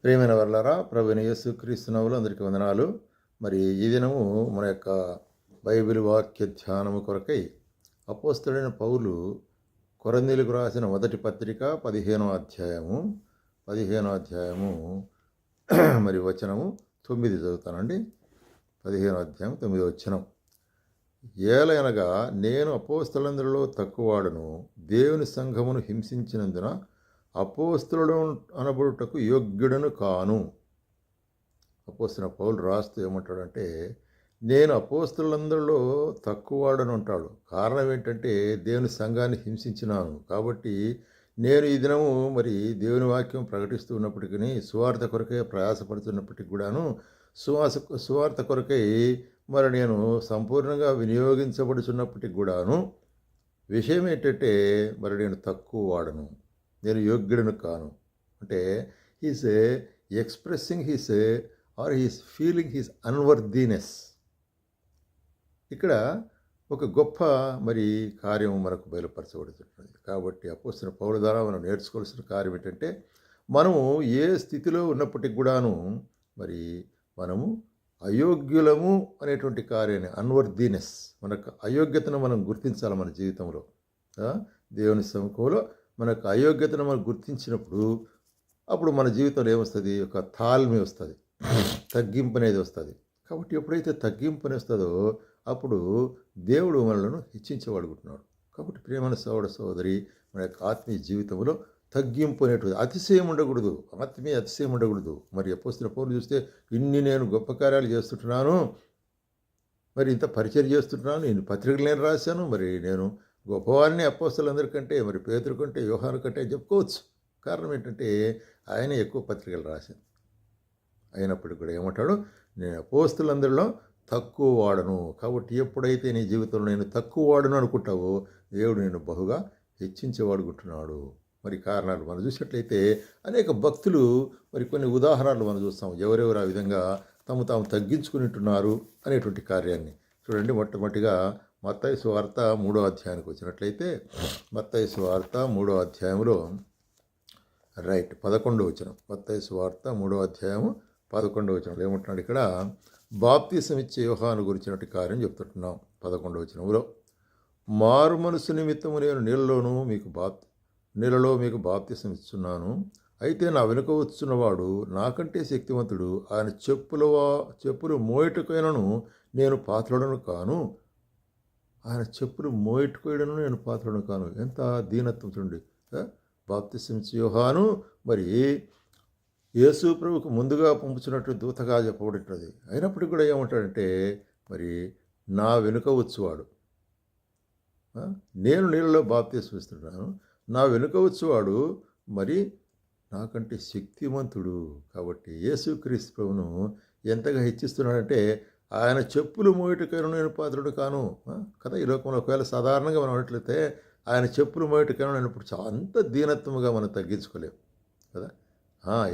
ప్రియమైన వర్లారా, ప్రభువైన యేసుక్రీస్తు నామములో అందరికీ వందనాలు. మరి ఈ దినము మన యొక్క బైబిల్ వాక్య ధ్యానము కొరకై అపోస్తలుడైన పౌలు కొరింథీయులకు రాసిన మొదటి పత్రిక 15వ అధ్యాయము మరి వచనము 9 చదువుతానండి. 15వ అధ్యాయం 9వ వచనం. ఏలయనగా నేను అపోస్తలులందరిలో తక్కువవాడను, దేవుని సంఘమును హింసించినందున అపోస్తలుడు అనబడుటకు యోగ్యుడను కాను. అపోస్తలుడైన పౌలు రాస్తూ ఏమంటాడంటే, నేను అపోస్తలులందరిలో తక్కువవాడను అంటాడు. కారణం ఏంటంటే దేవుని సంఘాన్ని హింసించినాను కాబట్టి నేను ఈ దినము మరి దేవుని వాక్యం ప్రకటిస్తూ ఉన్నప్పటికీ, సువార్త కొరకై ప్రయాసపడుతున్నప్పటికీ కూడాను, సువార్త కొరకై మరి నేను సంపూర్ణంగా వినియోగించబడుచున్నప్పటికి కూడాను విషయం ఏంటంటే మరి నేను తక్కువ వాడను, నేను యోగ్యుడను కాను. అంటే he's expressing his feeling his unworthiness. ఇక్కడ ఒక గొప్ప మరి కార్యం మనకు బయలుపరచబడుతున్నది. కాబట్టి అపోస్తలుడైన పౌలు ద్వారా మనం నేర్చుకోవాల్సిన కార్యం ఏంటంటే, మనము ఏ స్థితిలో ఉన్నప్పటికి కూడాను మరి మనము అయోగ్యులము అనేటువంటి కార్యాన్ని, అన్వర్దీనెస్, మనకు అయోగ్యతను మనం గుర్తించాలి మన జీవితంలో. దేవుని సముఖంలో మనకు అయోగ్యతను మనం గుర్తించినప్పుడు అప్పుడు మన జీవితంలో ఏమొస్తుంది? ఒక తాల్మి వస్తుంది, తగ్గింపు అనేది వస్తుంది. కాబట్టి ఎప్పుడైతే తగ్గింపు అనేది వస్తుందో అప్పుడు దేవుడు మనలను హెచ్చించబడుకుంటున్నాడు. కాబట్టి ప్రియమైన సోదర సోదరి, మన యొక్క ఆత్మీయ జీవితంలో తగ్గింపు అనేటువంటి అతిశయం ఉండకూడదు, ఆత్మీయ అతిశయం ఉండకూడదు. మరి అపోస్తలుడైన పౌలు చూస్తే, ఇన్ని నేను గొప్ప కార్యాలు చేస్తుంటున్నాను, మరి ఇంత పరిచయం చేస్తుంటున్నాను, ఇన్ని పత్రికలు నేను రాశాను, మరి నేను గొప్పవారిని అపోస్తలులందరికంటే, మరి పేతురు కంటే, యోహాను కంటే చెప్పుకోవచ్చు. కారణం ఏంటంటే ఆయన ఎక్కువ పత్రికలు రాశాను. అయినప్పటికీ కూడా ఏమంటాడు? నేను అపోస్తలులందరిలో తక్కువ వాడను. కాబట్టి ఎప్పుడైతే నీ జీవితంలో నేను తక్కువ వాడను అనుకుంటావో దేవుడు నేను బహుగా హెచ్చించేవాడుకుంటున్నాడు. మరి కారణాలు మనం చూసినట్లయితే అనేక భక్తులు మరి కొన్ని ఉదాహరణలు మనం చూస్తాం. ఎవరెవరు ఆ విధంగా తాము తగ్గించుకునింటున్నారు అనేటువంటి కార్యాన్ని చూడండి. మొట్టమొదటిగా మత్తయి సువార్త 3వ అధ్యాయానికి వచ్చినట్లయితే, మత్తయి సువార్త 3వ అధ్యాయంలో 11వ వచనం. మత్తయి సువార్త 3వ అధ్యాయము 11వ వచనంలో ఏమంటున్నాడు? ఇక్కడ బాప్తిసం ఇచ్చే యోహాను గురించినట్టు కార్యం చెప్తుంటున్నాం. 11వ వచనంలో, మారు మనసు నిమిత్తము నేను నీళ్ళలో మీకు బాప్తిసం ఇస్తున్నాను, అయితే నా వెనుక వచ్చున్నవాడు నాకంటే శక్తివంతుడు, ఆయన చెప్పులు మోయటకైనను నేను పాత్రుడను కాను. ఆయన చెప్పులు మోయటకైనను నేను పాత్రుడను కాను. ఎంత దీనత్వం చూడండి. బాప్తిసం ఇచ్చే యోహాను మరి యేసు ప్రభువుకు ముందుగా పంపుచున్నట్టు దూతగా చెప్పబడుతున్నది. అయినప్పటికీ కూడా ఏమంటాడంటే, మరి నా వెనుక వచ్చువాడు, నేను నీళ్ళలో బాప్తిసం ఇస్తున్నాను, నా వెనుక వచ్చేవాడు మరి నాకంటే శక్తివంతుడు. కాబట్టి యేసుక్రీస్తు ప్రభువును ఎంతగా హెచ్చిస్తున్నాడంటే, ఆయన చెప్పులు మోయటకైనా నేను పాత్రుడు కాను కదా. ఈ లోకంలో ఒకవేళ సాధారణంగా మనం అన్నట్లయితే ఆయన చెప్పులు మోయటకైనా నేను ఇప్పుడు అంత దీనత్వముగా మనం తగ్గించుకోలేము కదా.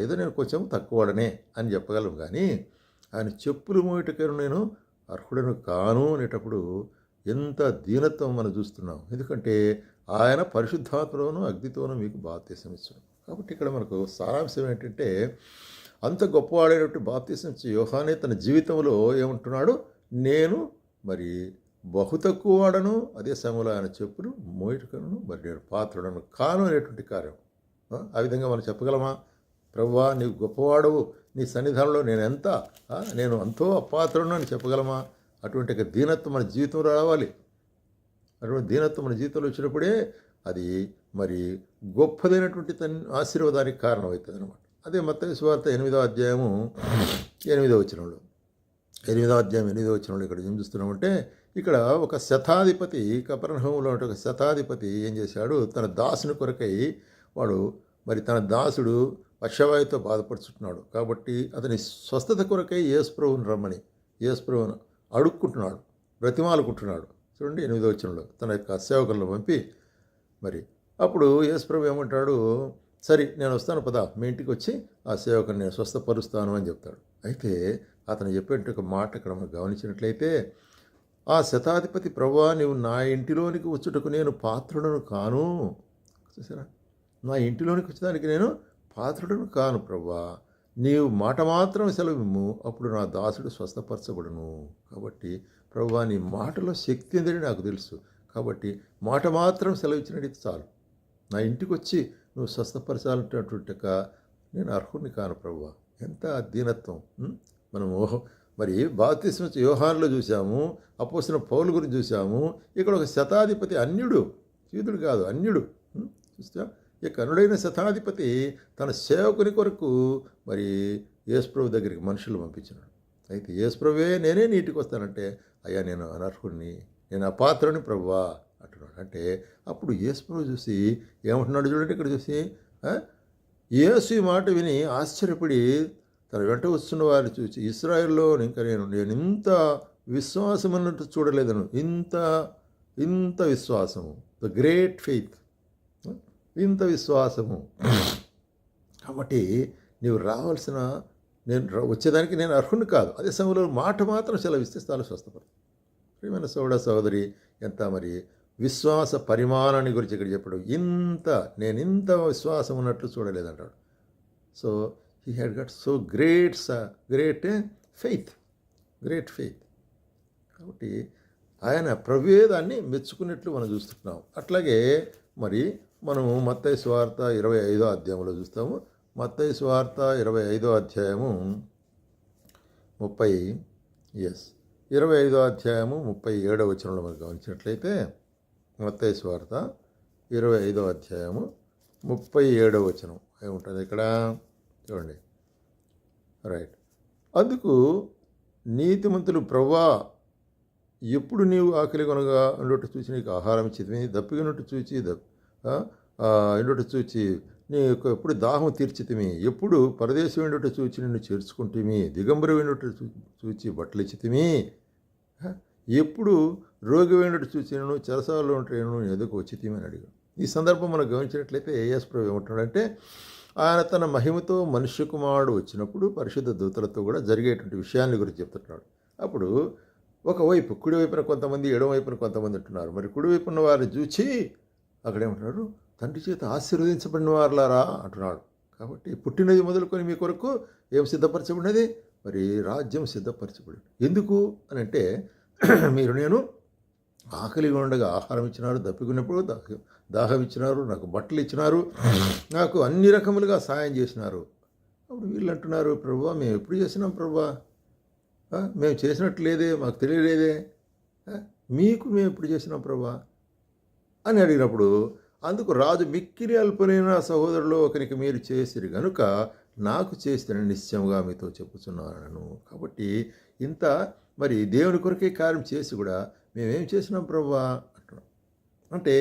ఏదో నేను కొంచెం తక్కువడనే అని చెప్పగలం, కానీ ఆయన చెప్పులు మోయటకైనా నేను అర్హుడను కాను అనేటప్పుడు ఎంత దీనత్వం మనం చూస్తున్నాం. ఎందుకంటే ఆయన పరిశుద్ధాత్మలోను అగ్నితోనూ మీకు బాప్తిసం ఇచ్చాడు. కాబట్టి ఇక్కడ మనకు సారాంశం ఏంటంటే, అంత గొప్పవాడైనటువంటి బాప్తిసం ఇచ్చే యోహానే తన జీవితంలో ఏమంటున్నాడు? నేను మరి బహు తక్కువ వాడను, అదే సమయంలో ఆయన చెప్పులు మోయటకను మరి నేను పాత్రుడను కాను అనేటువంటి కార్యం. ఆ విధంగా మనం చెప్పగలమా? ప్రభువా, నీవు గొప్పవాడవు, నీ సన్నిధానంలో నేను అంతో అపాత్రుడను అని చెప్పగలమా? అటువంటి దీనత్వం మన జీవితంలో రావాలి. అటువంటి దీనత్వం మన జీవితంలో వచ్చినప్పుడే అది మరి గొప్పదైనటువంటి ఆశీర్వాదానికి కారణమవుతుంది అనమాట. అదే మత్తయి సువార్త 8వ అధ్యాయము 8వ వచనంలో, 8వ అధ్యాయం 8వ వచనంలో ఇక్కడ ఏం చూస్తున్నామంటే, ఇక్కడ ఒక శతాధిపతి, కపెర్నహూములో ఒక శతాధిపతి ఏం చేశాడు? తన దాసుని కొరకై మరి తన దాసుడు పక్షవాయుతో బాధపడుచుంటున్నాడు. కాబట్టి అతని స్వస్థత కొరకై యేసుప్రభువుని రమ్మని యేసుప్రభువును అడుక్కుంటున్నాడు, బ్రతిమాలుకుంటున్నాడు. చూడండి 8వ వచనంలో తన యొక్క సేవకులను పంపి, మరి అప్పుడు యేసుప్రభు ఏమంటాడు? సరే, నేను వస్తాను, పద, మీ ఇంటికి వచ్చి ఆ సేవకుని నేను స్వస్థపరుస్తాను అని చెప్తాడు. అయితే అతను చెప్పేట ఒక మాట ఇక్కడ మనం గమనించినట్లయితే, ఆ శతాధిపతి, ప్రభువా, నీవు నా ఇంటిలోనికి వచ్చుటకు నేను పాత్రుడను కాను. చూసారా? నా ఇంటిలోనికి వచ్చేదానికి నేను పాత్రుడను కాను ప్రభువా, నీవు మాట మాత్రం సెలవిమ్ము, అప్పుడు నా దాసుడు స్వస్థపరచబడును. కాబట్టి ప్రభువా, నీ మాటలో శక్తి ఉందని నాకు తెలుసు. కాబట్టి మాట మాత్రం సెలవిచ్చినట్టు చాలు. నా ఇంటికి వచ్చి నువ్వు స్వస్థపరచాలంటున్నటువంటి నేను అర్హుని కాను ప్రభువా. ఎంత దీనత్వం! మనము మరి బాప్తిస్మ యోహానులో చూసాము, అపోస్తలుడైన పౌలు గురించి చూసాము. ఇక్కడ ఒక శతాధిపతి, అన్యుడు, యూదుడు కాదు, అన్యుడు. చూస్తా, ఈ కనుడైన శతాధిపతి తన సేవకుని కొరకు మరి యేసుప్రభు దగ్గరికి మనుషులు పంపించినాడు. అయితే యేసుప్రభువే నేనే నీటికి వస్తానంటే, అయ్యా నేను అనర్హుడిని, నేను అపాత్రుని ప్రభువా అంటున్నాడు. అంటే అప్పుడు యేసుప్రభు చూసి ఏమంటున్నాడు చూడండి, ఇక్కడ చూసి యేసు ఈ మాట విని ఆశ్చర్యపడి తన వెంట వస్తున్న వారిని చూసి, ఇశ్రాయేల్లో ఇంకా నేను ఇంత విశ్వాసం అన్నట్టు చూడలేదను, ఇంత విశ్వాసము, ద గ్రేట్ ఫెయిత్, ఇంత విశ్వాసము. కాబట్టి నీవు రావాల్సిన, నేను వచ్చేదానికి నేను అర్హుని కాదు. అదే సమయంలో మాట మాత్రం సెలవిస్తే చాలా స్వస్థపడు. ప్రియమైన సోదరి, ఎంత మరి విశ్వాస పరిమాణాన్ని గురించి ఇక్కడ చెప్పాడు. నేను ఇంత విశ్వాసం ఉన్నట్లు చూడలేదంటాడు. So he had got so great faith. కాబట్టి ఆయన ప్రభువేదాన్ని మెచ్చుకున్నట్లు మనం చూస్తున్నాం. అట్లాగే మరి మనము మత్తయి సువార్త 25వ అధ్యాయంలో చూస్తాము. మత్తయి సువార్త 25వ అధ్యాయము 25వ అధ్యాయము 37వ వచనంలో మనం గమనించినట్లయితే, మత్తయి సువార్త 25వ అధ్యాయము 37వ వచనం ఏముంటుంది ఇక్కడ చూడండి. రైట్. అందుకు నీతిమంతులు, ప్రభువా, ఎప్పుడు నీవు ఆకలి కొనగా ఉండొట్టు చూచి నీకు ఆహారం ఇచ్చితిమి, దప్పిగొన్నట్టు చూచి ఉండొట్టు చూచి నీకు ఎప్పుడు దాహం తీర్చితిమి, ఎప్పుడు పరదేశం ఉండొట్టు చూచి నిన్ను చేర్చుకుంటేమి, దిగంబరి ఉండొట్టు చూచి బట్టలు ఇచ్చితిమి, ఎప్పుడు రోగి ఉండొట్టు చూచి నేను చెరసాలలో ఉంటే నేను ఎదుకు వచ్చితిమి అని అడిగాడు. ఈ సందర్భం మనం గమనించినట్లయితే యేసు ప్రభువు ఏమంటున్నాడంటే, ఆయన తన మహిమతో మనుష్య కుమారుడు వచ్చినప్పుడు పరిశుద్ధ దూతలతో కూడా జరిగేటువంటి విషయాన్ని గురించి చెప్తున్నాడు. అప్పుడు ఒకవైపు కుడివైపున కొంతమంది, ఎడమవైపున కొంతమంది ఉంటున్నారు. మరి కుడివైపున్న వారిని చూచి అక్కడేమంటున్నారు, తండ్రి చేత ఆశీర్వదించబడిన వారులారా అంటున్నాడు. కాబట్టి పుట్టినది మొదలుకొని మీ కొరకు ఏం సిద్ధపరచబడినది? మరి రాజ్యం సిద్ధపరచబడింది. ఎందుకు అని అంటే, మీరు నేను ఆకలిగా ఉండగా ఆహారం ఇచ్చినారు, దప్పికున్నప్పుడు దాహం ఇచ్చినారు, నాకు బట్టలు ఇచ్చినారు, నాకు అన్ని రకములుగా సాయం చేసినారు. అప్పుడు వీళ్ళు అంటున్నారు, ప్రభువా, మేము ఎప్పుడు చేసినాం ప్రభువా? మేము చేసినట్టు లేదే, మాకు తెలియలేదే, మీకు మేము ఎప్పుడు చేసినాం ప్రభువా అని అడిగినప్పుడు, అందుకు రాజు, మిక్కిలి అల్పులైన సహోదరులు ఒకరికి మీరు చేసిరు గనుక నాకు చేస్తానని నిశ్చయంగా మీతో చెప్పుచున్నాను. కాబట్టి ఇంత మరి దేవుని కొరకే కార్యం చేసి కూడా మేమేం చేసినాం ప్రభువా అంటున్నాం. అంటే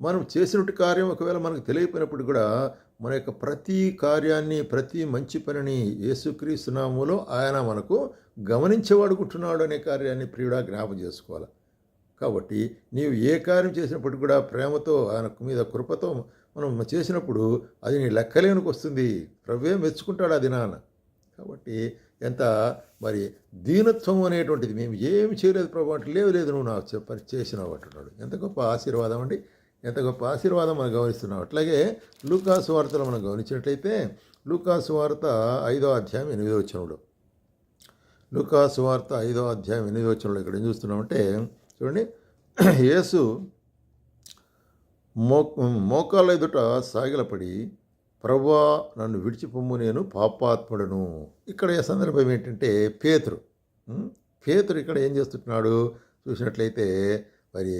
మనం చేసినట్టు కార్యం ఒకవేళ మనకు తెలియపోయినప్పుడు కూడా మన యొక్క ప్రతి కార్యాన్ని, ప్రతి మంచి పనిని యేసుక్రీస్తు నామములో ఆయన మనకు గమనించేవాడుకుంటున్నాడు అనే కార్యాన్ని ప్రియుడా జ్ఞాపం చేసుకోవాలి. కాబట్టి నీవు ఏ కార్యం చేసినప్పటికీ కూడా ప్రేమతో, ఆయన మీద కృపతో మనం చేసినప్పుడు అది నీ లెక్కలేనికి వస్తుంది. ప్రభువే మెచ్చుకుంటాడు అది నాన్న. కాబట్టి ఎంత మరి దీనత్వం అనేటువంటిది, మేము ఏమి చేయలేదు ప్రభు అంటే, లేదు నువ్వు నాకు చేసినావు అంటున్నాడు. ఎంత గొప్ప ఆశీర్వాదం అండి, ఎంత గొప్ప ఆశీర్వాదం మనం గమనిస్తున్నాం. అట్లాగే లూకాసు వార్తలో మనం గమనించినట్లయితే, లూకాసు వార్త 5వ అధ్యాయం 8వ వచనంలో, లూకాసు వార్త 5వ అధ్యాయం 8వ వచనంలో ఇక్కడ ఏం చూస్తున్నామంటే చూడండి, యేసు మోకాళ్ళ ఎదుట సాగిలపడి, ప్రభువా, నన్ను విడిచిపొమ్ము, నేను పాపాత్ముడను. ఇక్కడ ఏ సందర్భం ఏంటంటే, పేతురు ఇక్కడ ఏం చేస్తున్నాడు చూసినట్లయితే, మరి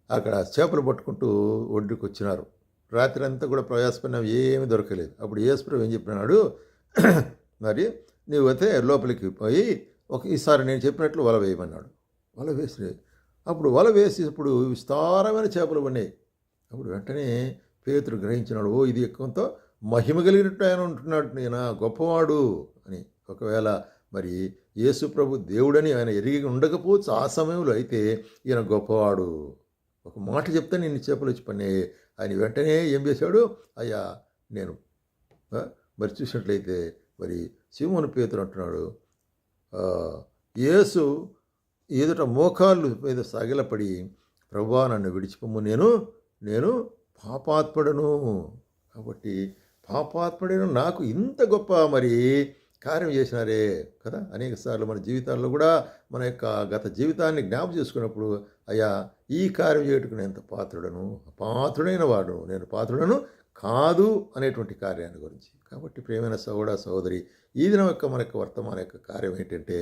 అక్కడ చేపలు పట్టుకుంటూ ఒడ్డుకు వచ్చినారు. రాత్రి అంతా కూడా ప్రయాసపడినా ఏమీ దొరకలేదు. అప్పుడు యేసుప్రభు ఏం చెప్పినాడు, మరి నీవు అయితే లోపలికి పోయి ఈసారి నేను చెప్పినట్లు వల వేయమన్నాడు. వల వేసి అప్పుడు వల వేసేటప్పుడు విస్తారమైన చేపలు పడినాయి. అప్పుడు వెంటనే పేతురు గ్రహించినాడు, ఇది ఎక్కువతో మహిమ కలిగినట్టు ఆయన ఉంటున్నాడు, నేను గొప్పవాడు అని. ఒకవేళ మరి యేసు ప్రభు దేవుడని ఆయన ఎరిగి ఉండకపోవచ్చు ఆ సమయంలో, అయితే ఈయన గొప్పవాడు, ఒక మాట చెప్తే నిన్ను చేపలు వచ్చి పడినాయి. ఆయన వెంటనే ఏం చేశాడు, అయ్యా నేను మరి చూసినట్లయితే మరి సీమోను పేతురు అంటున్నాడు, యేసు ఎదుట మోకాళ్ళు మీద సాగిలపడి, ప్రభువా, నన్ను విడిచిపొమ్ము, నేను పాపాత్ముడను. కాబట్టి పాపాత్ముడైన నాకు ఇంత గొప్ప మరి కార్యం చేసినారే కదా. అనేక సార్లు మన జీవితాల్లో కూడా మన యొక్క గత జీవితాన్ని జ్ఞాపకం చేసుకున్నప్పుడు, అయ్యా ఈ కార్యం చేయటకు నేను ఎంత పాత్రుడైన వాడు, నేను పాత్రుడను కాదు అనేటువంటి కార్యాన్ని గురించి. కాబట్టి ప్రియమైన సహోదరి, ఈ దినం యొక్క మన యొక్క వర్తమాన యొక్క కార్యం ఏంటంటే,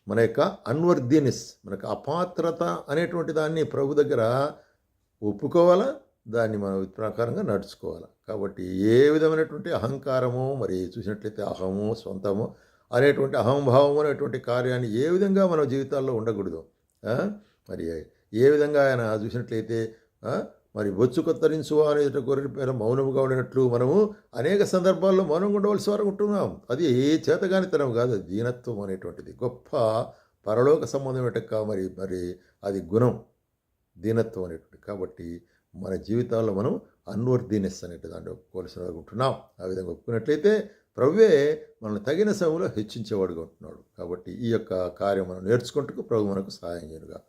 మన యొక్క అన్వర్దినెస్, మనకు అపాత్రత అనేటువంటి దాన్ని ప్రభు దగ్గర ఒప్పుకోవాలా, దాన్ని మనం ప్రకారంగా నడుచుకోవాలి. కాబట్టి ఏ విధమైనటువంటి అహంకారము, మరి చూసినట్లయితే అహము, సొంతము అనేటువంటి అహంభావం అనేటువంటి కార్యాన్ని ఏ విధంగా మన జీవితాల్లో ఉండకూడదు. మరి ఏ విధంగా ఆయన చూసినట్లయితే మరి బొచ్చు కొత్తరించు అనే గొర్రె పేర మౌనముగా ఉండినట్లు మనము అనేక సందర్భాల్లో మౌనంగా ఉండవలసి వారు ఉంటున్నాం. అది చేతగానితనం కాదు, అది దీనత్వం అనేటువంటిది గొప్ప పరలోక సంబంధం మరి అది గుణం, దీనత్వం అనేటువంటి. కాబట్టి మన జీవితాల్లో మనం అన్వర్దినెస్ అనేటి దాన్ని ఒప్పుకోవాల్సిన ఉంటున్నాం. ఆ విధంగా ఒప్పుకున్నట్లయితే ప్రభువే మనల్ని తగిన సమయంలో హెచ్చించేవాడుగా ఉంటున్నాడు. కాబట్టి ఈ యొక్క కార్యం మనం నేర్చుకుంటూ ప్రభు మనకు సహాయం చేయనుగా.